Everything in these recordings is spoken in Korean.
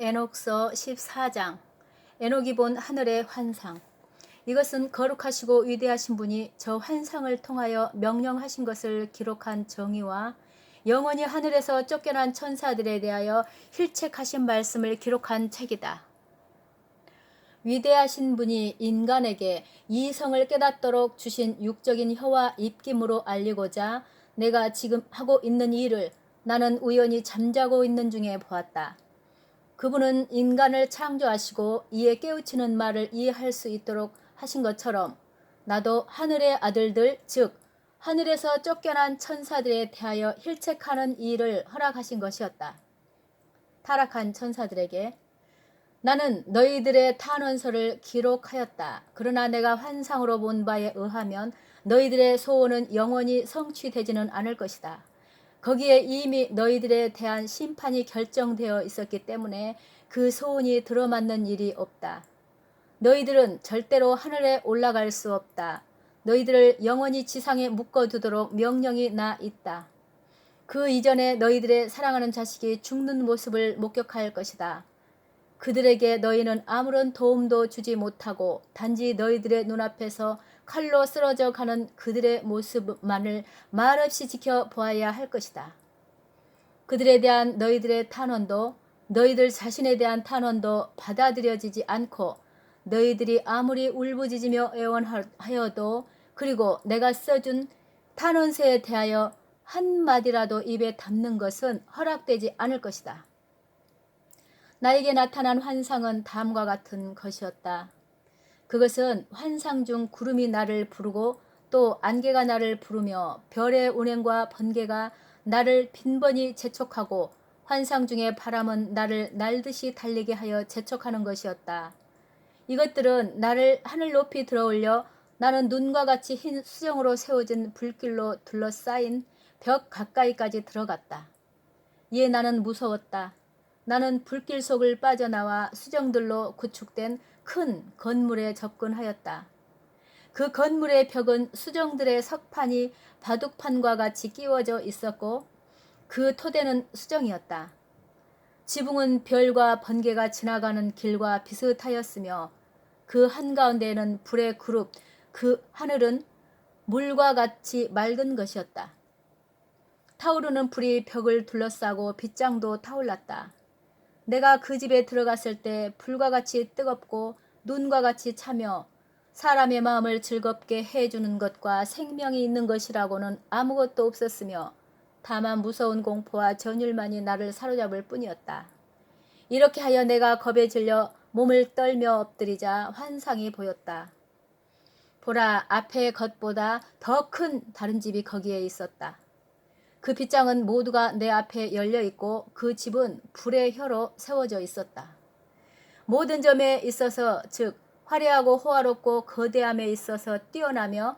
에녹서 14장. 에녹이 본 하늘의 환상. 이것은 거룩하시고 위대하신 분이 저 환상을 통하여 명령하신 것을 기록한 정의와 영원히 하늘에서 쫓겨난 천사들에 대하여 힐책하신 말씀을 기록한 책이다. 위대하신 분이 인간에게 이성을 깨닫도록 주신 육적인 혀와 입김으로 알리고자 내가 지금 하고 있는 일을 나는 우연히 잠자고 있는 중에 보았다. 그분은 인간을 창조하시고 이에 깨우치는 말을 이해할 수 있도록 하신 것처럼 나도 하늘의 아들들, 즉 하늘에서 쫓겨난 천사들에 대하여 힐책하는 일을 허락하신 것이었다. 타락한 천사들에게 나는 너희들의 탄원서를 기록하였다. 그러나 내가 환상으로 본 바에 의하면 너희들의 소원은 영원히 성취되지는 않을 것이다. 거기에 이미 너희들에 대한 심판이 결정되어 있었기 때문에 그 소원이 들어맞는 일이 없다. 너희들은 절대로 하늘에 올라갈 수 없다. 너희들을 영원히 지상에 묶어두도록 명령이 나 있다. 그 이전에 너희들의 사랑하는 자식이 죽는 모습을 목격할 것이다. 그들에게 너희는 아무런 도움도 주지 못하고 단지 너희들의 눈앞에서 칼로 쓰러져 가는 그들의 모습만을 말없이 지켜보아야 할 것이다. 그들에 대한 너희들의 탄원도 너희들 자신에 대한 탄원도 받아들여지지 않고 너희들이 아무리 울부짖으며 애원하여도 그리고 내가 써준 탄원서에 대하여 한마디라도 입에 담는 것은 허락되지 않을 것이다. 나에게 나타난 환상은 다음과 같은 것이었다. 그것은 환상 중 구름이 나를 부르고 또 안개가 나를 부르며 별의 운행과 번개가 나를 빈번히 재촉하고 환상 중의 바람은 나를 날듯이 달리게 하여 재촉하는 것이었다. 이것들은 나를 하늘 높이 들어올려 나는 눈과 같이 흰 수정으로 세워진 불길로 둘러싸인 벽 가까이까지 들어갔다. 이에 나는 무서웠다. 나는 불길 속을 빠져나와 수정들로 구축된 큰 건물에 접근하였다. 그 건물의 벽은 수정들의 석판이 바둑판과 같이 끼워져 있었고 그 토대는 수정이었다. 지붕은 별과 번개가 지나가는 길과 비슷하였으며 그 한가운데에는 불의 그룹, 그 하늘은 물과 같이 맑은 것이었다. 타오르는 불이 벽을 둘러싸고 빗장도 타올랐다. 내가 그 집에 들어갔을 때 불과 같이 뜨겁고 눈과 같이 차며 사람의 마음을 즐겁게 해주는 것과 생명이 있는 것이라고는 아무것도 없었으며 다만 무서운 공포와 전율만이 나를 사로잡을 뿐이었다. 이렇게 하여 내가 겁에 질려 몸을 떨며 엎드리자 환상이 보였다. 보라, 앞의 것보다 더 큰 다른 집이 거기에 있었다. 그 빗장은 모두가 내 앞에 열려있고 그 집은 불의 혀로 세워져 있었다. 모든 점에 있어서 즉 화려하고 호화롭고 거대함에 있어서 뛰어나며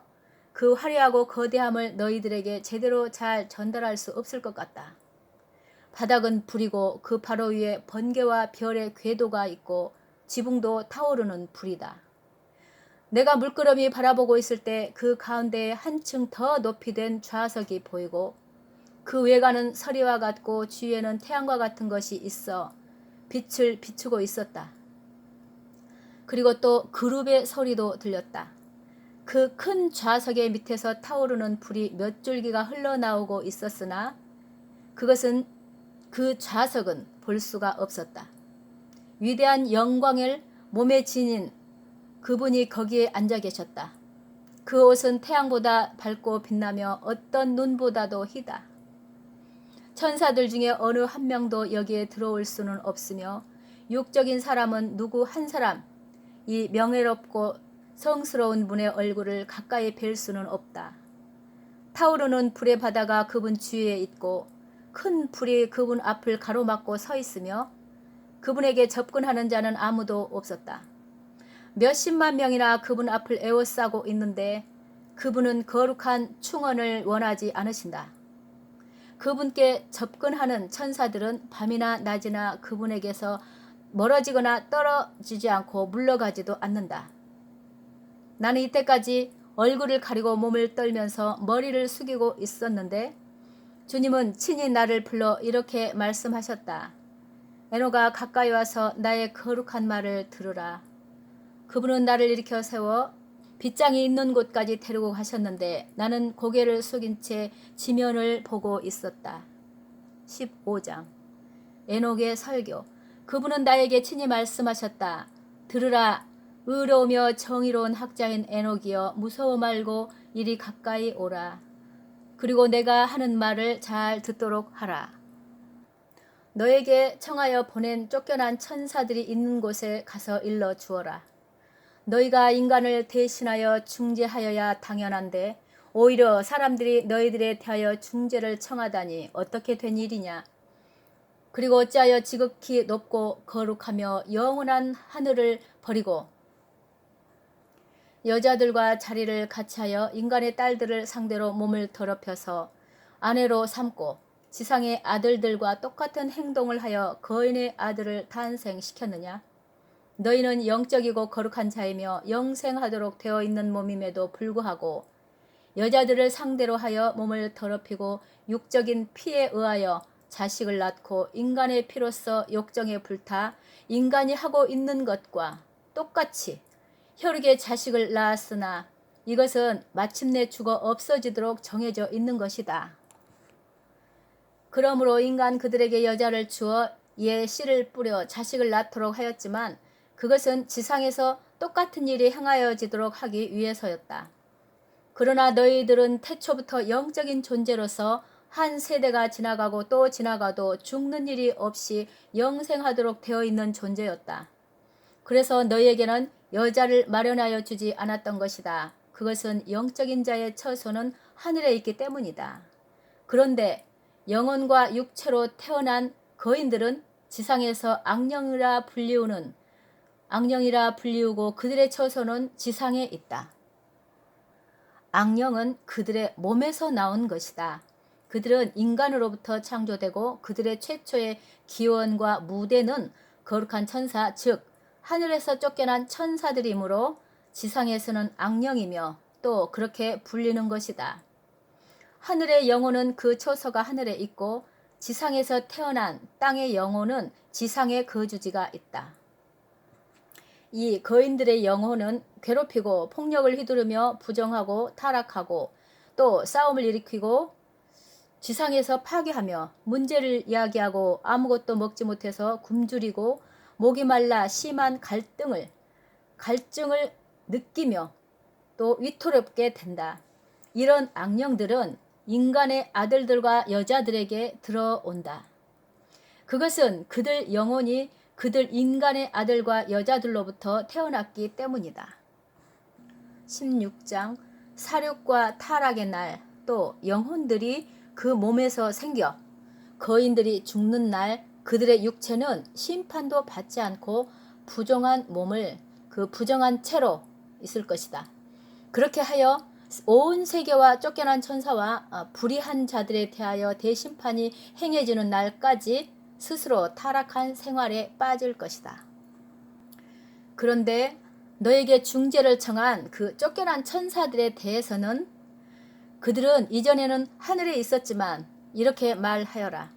그 화려하고 거대함을 너희들에게 제대로 잘 전달할 수 없을 것 같다. 바닥은 불이고 그 바로 위에 번개와 별의 궤도가 있고 지붕도 타오르는 불이다. 내가 물끄러미 바라보고 있을 때 그 가운데에 한층 더 높이 된 좌석이 보이고 그 외관은 서리와 같고 주위에는 태양과 같은 것이 있어 빛을 비추고 있었다. 그리고 또 그룹의 소리도 들렸다. 그 큰 좌석의 밑에서 타오르는 불이 몇 줄기가 흘러나오고 있었으나 그것은 그 좌석은 볼 수가 없었다. 위대한 영광을 몸에 지닌 그분이 거기에 앉아 계셨다. 그 옷은 태양보다 밝고 빛나며 어떤 눈보다도 희다. 천사들 중에 어느 한 명도 여기에 들어올 수는 없으며 육적인 사람은 누구 한 사람 이 명예롭고 성스러운 분의 얼굴을 가까이 뵐 수는 없다. 타오르는 불의 바다가 그분 주위에 있고 큰 불이 그분 앞을 가로막고 서 있으며 그분에게 접근하는 자는 아무도 없었다. 몇십만 명이나 그분 앞을 에워싸고 있는데 그분은 거룩한 충언을 원하지 않으신다. 그분께 접근하는 천사들은 밤이나 낮이나 그분에게서 멀어지거나 떨어지지 않고 물러가지도 않는다. 나는 이때까지 얼굴을 가리고 몸을 떨면서 머리를 숙이고 있었는데 주님은 친히 나를 불러 이렇게 말씀하셨다. 에노가 가까이 와서 나의 거룩한 말을 들으라. 그분은 나를 일으켜 세워 빗장이 있는 곳까지 데리고 가셨는데 나는 고개를 숙인 채 지면을 보고 있었다. 15장 에녹의 설교. 그분은 나에게 친히 말씀하셨다. 들으라. 의로우며 정의로운 학자인 에녹이여, 무서워 말고 이리 가까이 오라. 그리고 내가 하는 말을 잘 듣도록 하라. 너에게 청하여 보낸 쫓겨난 천사들이 있는 곳에 가서 일러 주어라. 너희가 인간을 대신하여 중재하여야 당연한데 오히려 사람들이 너희들에 대하여 중재를 청하다니 어떻게 된 일이냐. 그리고 어찌하여 지극히 높고 거룩하며 영원한 하늘을 버리고 여자들과 자리를 같이하여 인간의 딸들을 상대로 몸을 더럽혀서 아내로 삼고 지상의 아들들과 똑같은 행동을 하여 거인의 아들을 탄생시켰느냐. 너희는 영적이고 거룩한 자이며 영생하도록 되어 있는 몸임에도 불구하고 여자들을 상대로 하여 몸을 더럽히고 육적인 피에 의하여 자식을 낳고 인간의 피로서 욕정에 불타 인간이 하고 있는 것과 똑같이 혈육의 자식을 낳았으나 이것은 마침내 죽어 없어지도록 정해져 있는 것이다. 그러므로 인간 그들에게 여자를 주어 이에 씨를 뿌려 자식을 낳도록 하였지만 그것은 지상에서 똑같은 일이 행하여지도록 하기 위해서였다. 그러나 너희들은 태초부터 영적인 존재로서 한 세대가 지나가고 또 지나가도 죽는 일이 없이 영생하도록 되어 있는 존재였다. 그래서 너희에게는 여자를 마련하여 주지 않았던 것이다. 그것은 영적인 자의 처소는 하늘에 있기 때문이다. 그런데 영혼과 육체로 태어난 거인들은 지상에서 악령이라 불리우고 그들의 처소는 지상에 있다. 악령은 그들의 몸에서 나온 것이다. 그들은 인간으로부터 창조되고 그들의 최초의 기원과 무대는 거룩한 천사, 즉 하늘에서 쫓겨난 천사들이므로 지상에서는 악령이며 또 그렇게 불리는 것이다. 하늘의 영혼은 그 처소가 하늘에 있고 지상에서 태어난 땅의 영혼은 지상에 거주지가 있다. 이 거인들의 영혼은 괴롭히고 폭력을 휘두르며 부정하고 타락하고 또 싸움을 일으키고 지상에서 파괴하며 문제를 이야기하고 아무것도 먹지 못해서 굶주리고 목이 말라 심한 갈증을 느끼며 또 위태롭게 된다. 이런 악령들은 인간의 아들들과 여자들에게 들어온다. 그것은 그들 영혼이 그들 인간의 아들과 여자들로부터 태어났기 때문이다. 16장 사륙과 타락의 날, 또 영혼들이 그 몸에서 생겨 거인들이 죽는 날 그들의 육체는 심판도 받지 않고 부정한 몸을 그 부정한 채로 있을 것이다. 그렇게 하여 온 세계와 쫓겨난 천사와 불의한 자들에 대하여 대심판이 행해지는 날까지 스스로 타락한 생활에 빠질 것이다. 그런데 너에게 중재를 청한 그 쫓겨난 천사들에 대해서는 그들은 이전에는 하늘에 있었지만 이렇게 말하여라.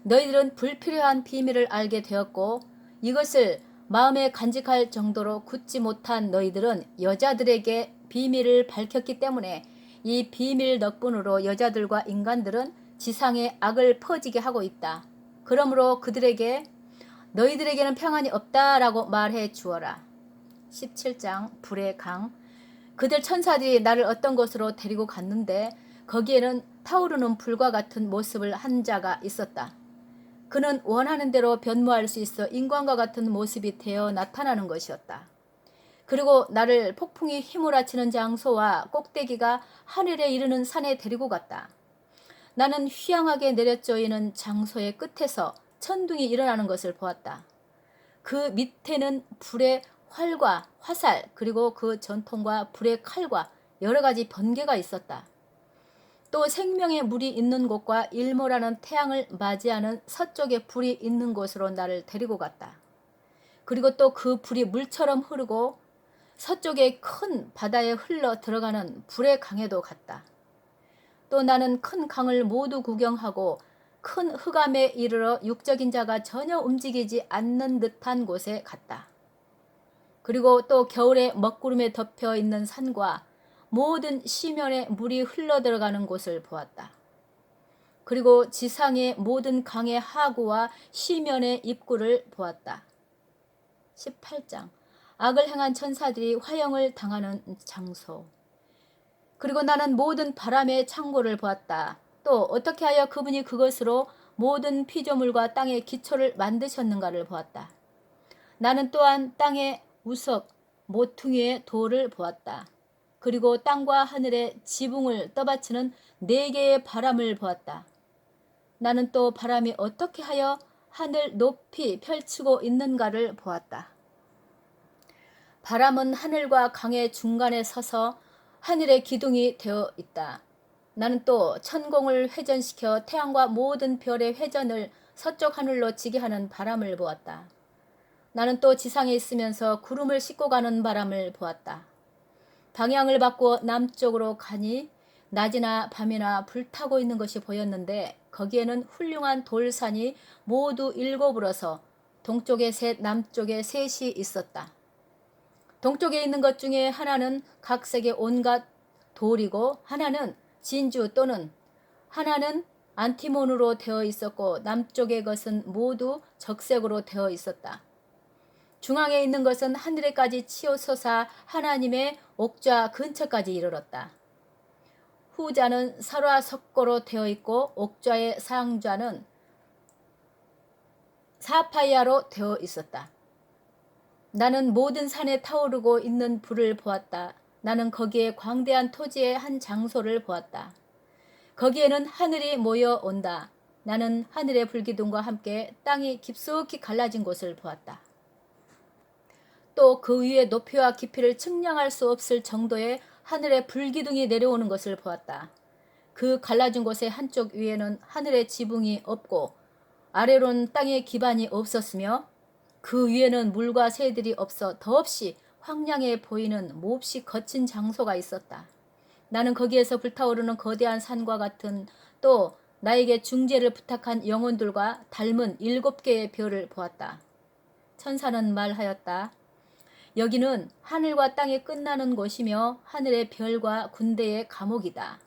너희들은 불필요한 비밀을 알게 되었고 이것을 마음에 간직할 정도로 굳지 못한 너희들은 여자들에게 비밀을 밝혔기 때문에 이 비밀 덕분으로 여자들과 인간들은 지상에 악을 퍼지게 하고 있다. 그러므로 그들에게 너희들에게는 평안이 없다라고 말해 주어라. 17장 불의 강. 그들 천사들이 나를 어떤 곳으로 데리고 갔는데 거기에는 타오르는 불과 같은 모습을 한 자가 있었다. 그는 원하는 대로 변모할 수 있어 인간과 같은 모습이 되어 나타나는 것이었다. 그리고 나를 폭풍이 휘몰아치는 장소와 꼭대기가 하늘에 이르는 산에 데리고 갔다. 나는 휘황하게 내려쪼이는 장소의 끝에서 천둥이 일어나는 것을 보았다. 그 밑에는 불의 활과 화살 그리고 그 전통과 불의 칼과 여러 가지 번개가 있었다. 또 생명의 물이 있는 곳과 일모라는 태양을 맞이하는 서쪽에 불이 있는 곳으로 나를 데리고 갔다. 그리고 또 그 불이 물처럼 흐르고 서쪽의 큰 바다에 흘러 들어가는 불의 강에도 갔다. 또 나는 큰 강을 모두 구경하고 큰 흑암에 이르러 육적인 자가 전혀 움직이지 않는 듯한 곳에 갔다. 그리고 또 겨울에 먹구름에 덮여 있는 산과 모든 시면에 물이 흘러들어가는 곳을 보았다. 그리고 지상의 모든 강의 하구와 시면의 입구를 보았다. 18장. 악을 행한 천사들이 화형을 당하는 장소. 그리고 나는 모든 바람의 창고를 보았다. 또 어떻게 하여 그분이 그것으로 모든 피조물과 땅의 기초를 만드셨는가를 보았다. 나는 또한 땅의 우석, 모퉁이의 돌을 보았다. 그리고 땅과 하늘의 지붕을 떠받치는 4개의 바람을 보았다. 나는 또 바람이 어떻게 하여 하늘 높이 펼치고 있는가를 보았다. 바람은 하늘과 강의 중간에 서서 하늘의 기둥이 되어 있다. 나는 또 천공을 회전시켜 태양과 모든 별의 회전을 서쪽 하늘로 지게 하는 바람을 보았다. 나는 또 지상에 있으면서 구름을 싣고 가는 바람을 보았다. 방향을 바꾸어 남쪽으로 가니 낮이나 밤이나 불타고 있는 것이 보였는데 거기에는 훌륭한 돌산이 모두 7으로서 동쪽에 셋, 남쪽에 셋이 있었다. 동쪽에 있는 것 중에 하나는 각색의 온갖 돌이고 하나는 진주 또는 하나는 안티몬으로 되어 있었고 남쪽의 것은 모두 적색으로 되어 있었다. 중앙에 있는 것은 하늘에까지 치솟아 하나님의 옥좌 근처까지 이르렀다. 후좌는 설화석고로 되어 있고 옥좌의 상좌는 사파이아로 되어 있었다. 나는 모든 산에 타오르고 있는 불을 보았다. 나는 거기에 광대한 토지의 한 장소를 보았다. 거기에는 하늘이 모여 온다. 나는 하늘의 불기둥과 함께 땅이 깊숙이 갈라진 곳을 보았다. 또 그 위에 높이와 깊이를 측량할 수 없을 정도의 하늘의 불기둥이 내려오는 것을 보았다. 그 갈라진 곳의 한쪽 위에는 하늘의 지붕이 없고 아래로는 땅의 기반이 없었으며 그 위에는 물과 새들이 없어 더없이 황량해 보이는 몹시 거친 장소가 있었다. 나는 거기에서 불타오르는 거대한 산과 같은 또 나에게 중재를 부탁한 영혼들과 닮은 7개의 별을 보았다. 천사는 말하였다. 여기는 하늘과 땅이 끝나는 곳이며 하늘의 별과 군대의 감옥이다.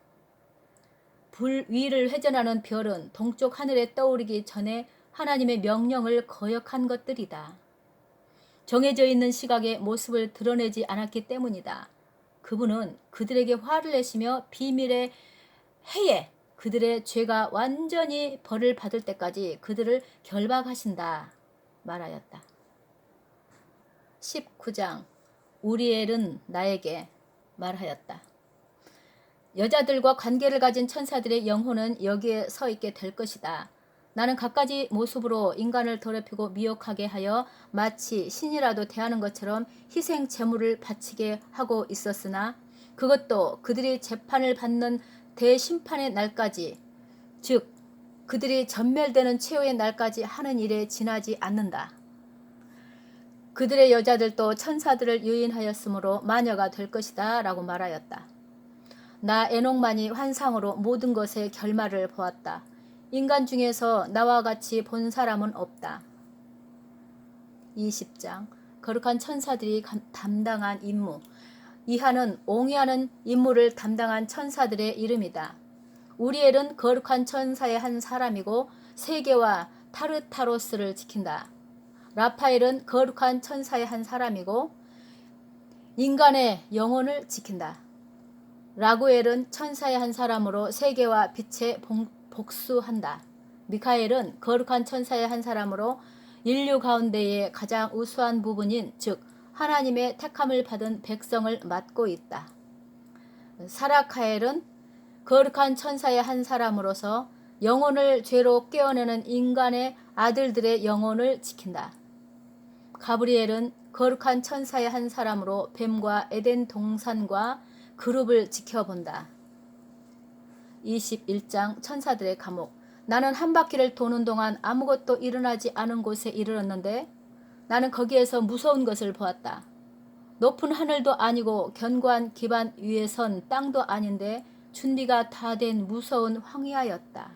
불 위를 회전하는 별은 동쪽 하늘에 떠오르기 전에 하나님의 명령을 거역한 것들이다. 정해져 있는 시각의 모습을 드러내지 않았기 때문이다. 그분은 그들에게 화를 내시며 비밀의 해에 그들의 죄가 완전히 벌을 받을 때까지 그들을 결박하신다 말하였다. 19장. 우리엘은 나에게 말하였다. 여자들과 관계를 가진 천사들의 영혼은 여기에 서 있게 될 것이다. 나는 갖가지 모습으로 인간을 더럽히고 미혹하게 하여 마치 신이라도 대하는 것처럼 희생 제물을 바치게 하고 있었으나 그것도 그들이 재판을 받는 대심판의 날까지, 즉 그들이 전멸되는 최후의 날까지 하는 일에 지나지 않는다. 그들의 여자들도 천사들을 유인하였으므로 마녀가 될 것이다 라고 말하였다. 나 에녹만이 환상으로 모든 것의 결말을 보았다. 인간 중에서 나와 같이 본 사람은 없다. 20장. 거룩한 천사들이 담당한 임무. 이하는 옹이하는 임무를 담당한 천사들의 이름이다. 우리엘은 거룩한 천사의 한 사람이고 세계와 타르타로스를 지킨다. 라파엘은 거룩한 천사의 한 사람이고 인간의 영혼을 지킨다. 라구엘은 천사의 한 사람으로 세계와 빛에 복수한다. 미카엘은 거룩한 천사의 한 사람으로 인류 가운데의 가장 우수한 부분인 즉 하나님의 택함을 받은 백성을 맡고 있다. 사라카엘은 거룩한 천사의 한 사람으로서 영혼을 죄로 깨어내는 인간의 아들들의 영혼을 지킨다. 가브리엘은 거룩한 천사의 한 사람으로 뱀과 에덴 동산과 그룹을 지켜본다. 21장. 천사들의 감옥. 나는 한 바퀴를 도는 동안 아무것도 일어나지 않은 곳에 이르렀는데 나는 거기에서 무서운 것을 보았다. 높은 하늘도 아니고 견고한 기반 위에 선 땅도 아닌데 준비가 다 된 무서운 황야였다.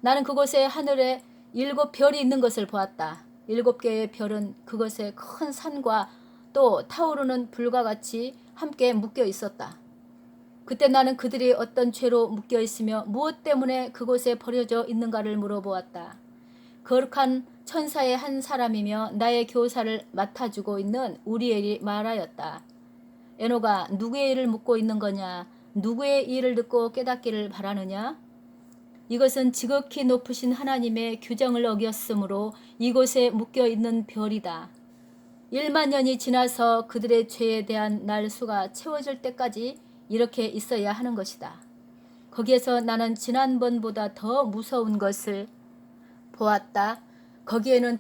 나는 그곳에 하늘에 7별이 있는 것을 보았다. 7개의 별은 그것의 큰 산과 또 타오르는 불과 같이 함께 묶여 있었다. 그때 나는 그들이 어떤 죄로 묶여 있으며 무엇 때문에 그곳에 버려져 있는가를 물어보았다. 거룩한 천사의 한 사람이며 나의 교사를 맡아주고 있는 우리엘이 말하였다. 에노가 누구의 일을 묻고 있는 거냐? 누구의 일을 듣고 깨닫기를 바라느냐? 이것은 지극히 높으신 하나님의 규정을 어겼으므로 이곳에 묶여 있는 별이다. 1만 년이 지나서 그들의 죄에 대한 날수가 채워질 때까지 이렇게 있어야 하는 것이다. 거기에서 나는 지난번보다 더 무서운 것을 보았다. 거기에는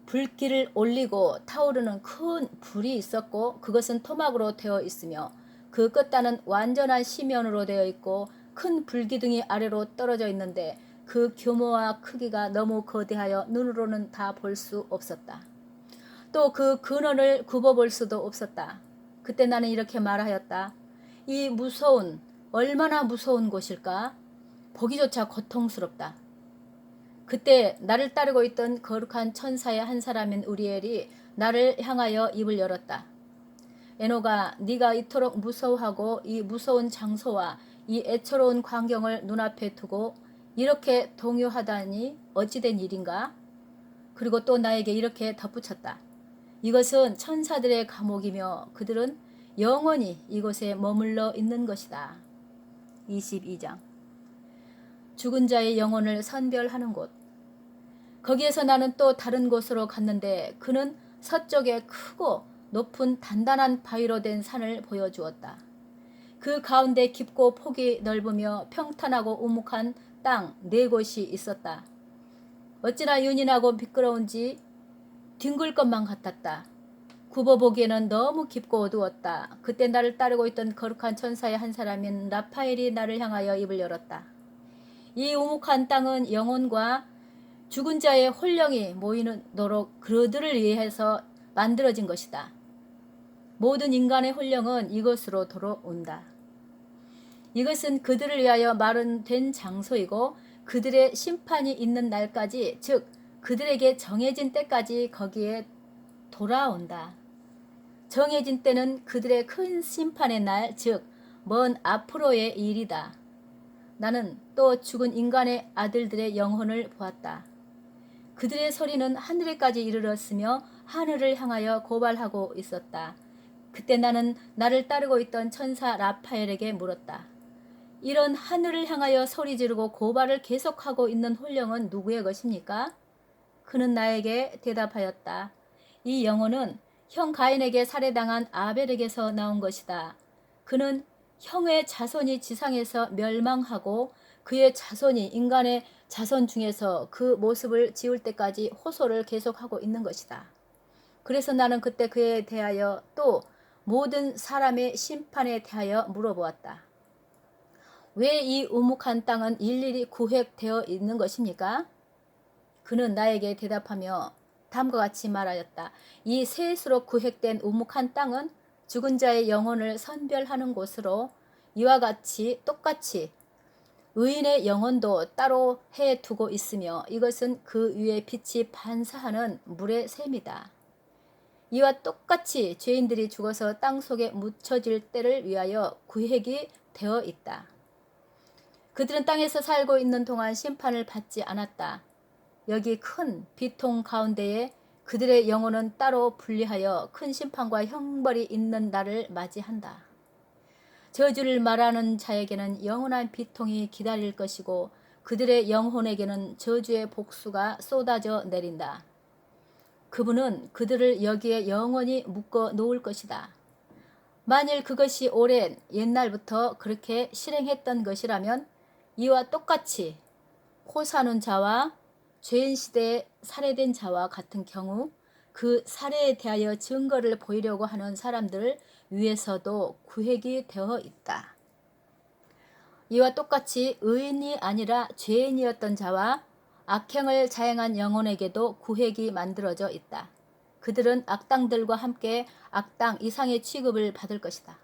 불길을 올리고 타오르는 큰 불이 있었고 그것은 토막으로 되어 있으며 그 끝단은 완전한 시면으로 되어 있고 큰 불기둥이 아래로 떨어져 있는데 그 규모와 크기가 너무 거대하여 눈으로는 다 볼 수 없었다. 또 그 근원을 굽어볼 수도 없었다. 그때 나는 이렇게 말하였다. 이 얼마나 무서운 곳일까? 보기조차 고통스럽다. 그때 나를 따르고 있던 거룩한 천사의 한 사람인 우리엘이 나를 향하여 입을 열었다. 에노가 네가 이토록 무서워하고 이 무서운 장소와 이 애처로운 광경을 눈앞에 두고 이렇게 동요하다니 어찌된 일인가? 그리고 또 나에게 이렇게 덧붙였다. 이것은 천사들의 감옥이며 그들은 영원히 이곳에 머물러 있는 것이다. 22장 죽은 자의 영혼을 선별하는 곳. 거기에서 나는 또 다른 곳으로 갔는데 그는 서쪽에 크고 높은 단단한 바위로 된 산을 보여주었다. 그 가운데 깊고 폭이 넓으며 평탄하고 우묵한 땅 4곳이 있었다. 어찌나 윤인하고 미끄러운지 뒹굴 것만 같았다. 굽어보기에는 너무 깊고 어두웠다. 그때 나를 따르고 있던 거룩한 천사의 한 사람인 라파엘이 나를 향하여 입을 열었다. 이 우묵한 땅은 영혼과 죽은 자의 혼령이 모이도록 그들을 위해서 만들어진 것이다. 모든 인간의 혼령은 이것으로 돌아온다. 이것은 그들을 위하여 마련된 장소이고 그들의 심판이 있는 날까지, 즉 그들에게 정해진 때까지 거기에 돌아온다. 정해진 때는 그들의 큰 심판의 날, 즉 먼 앞으로의 일이다. 나는 또 죽은 인간의 아들들의 영혼을 보았다. 그들의 소리는 하늘에까지 이르렀으며 하늘을 향하여 고발하고 있었다. 그때 나는 나를 따르고 있던 천사 라파엘에게 물었다. 이런 하늘을 향하여 소리 지르고 고발을 계속하고 있는 혼령은 누구의 것입니까? 그는 나에게 대답하였다. 이 영혼은 형 가인에게 살해당한 아벨에게서 나온 것이다. 그는 형의 자손이 지상에서 멸망하고 그의 자손이 인간의 자손 중에서 그 모습을 지울 때까지 호소를 계속하고 있는 것이다. 그래서 나는 그때 그에 대하여 또 모든 사람의 심판에 대하여 물어보았다. 왜 이 우묵한 땅은 일일이 구획되어 있는 것입니까? 그는 나에게 대답하며 다음과 같이 말하였다. 이 셋으로 구획된 우묵한 땅은 죽은 자의 영혼을 선별하는 곳으로 이와 같이 똑같이 의인의 영혼도 따로 해두고 있으며 이것은 그 위에 빛이 반사하는 물의 샘이다. 이와 똑같이 죄인들이 죽어서 땅 속에 묻혀질 때를 위하여 구획이 되어 있다. 그들은 땅에서 살고 있는 동안 심판을 받지 않았다. 여기 큰 비통 가운데에 그들의 영혼은 따로 분리하여 큰 심판과 형벌이 있는 날을 맞이한다. 저주를 말하는 자에게는 영원한 비통이 기다릴 것이고 그들의 영혼에게는 저주의 복수가 쏟아져 내린다. 그분은 그들을 여기에 영원히 묶어 놓을 것이다. 만일 그것이 오랜 옛날부터 그렇게 실행했던 것이라면 이와 똑같이 호사는 자와 죄인 시대에 살해된 자와 같은 경우 그 살해에 대하여 증거를 보이려고 하는 사람들 위에서도 구획이 되어 있다. 이와 똑같이 의인이 아니라 죄인이었던 자와 악행을 자행한 영혼에게도 구획이 만들어져 있다. 그들은 악당들과 함께 악당 이상의 취급을 받을 것이다.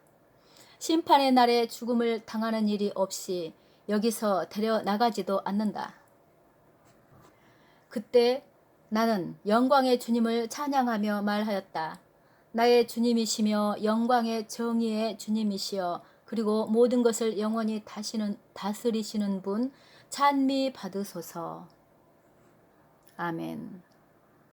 심판의 날에 죽음을 당하는 일이 없이 여기서 데려나가지도 않는다. 그때 나는 영광의 주님을 찬양하며 말하였다. 나의 주님이시며 영광의 정의의 주님이시여 그리고 모든 것을 영원히 다스리시는 분 찬미 받으소서. 아멘.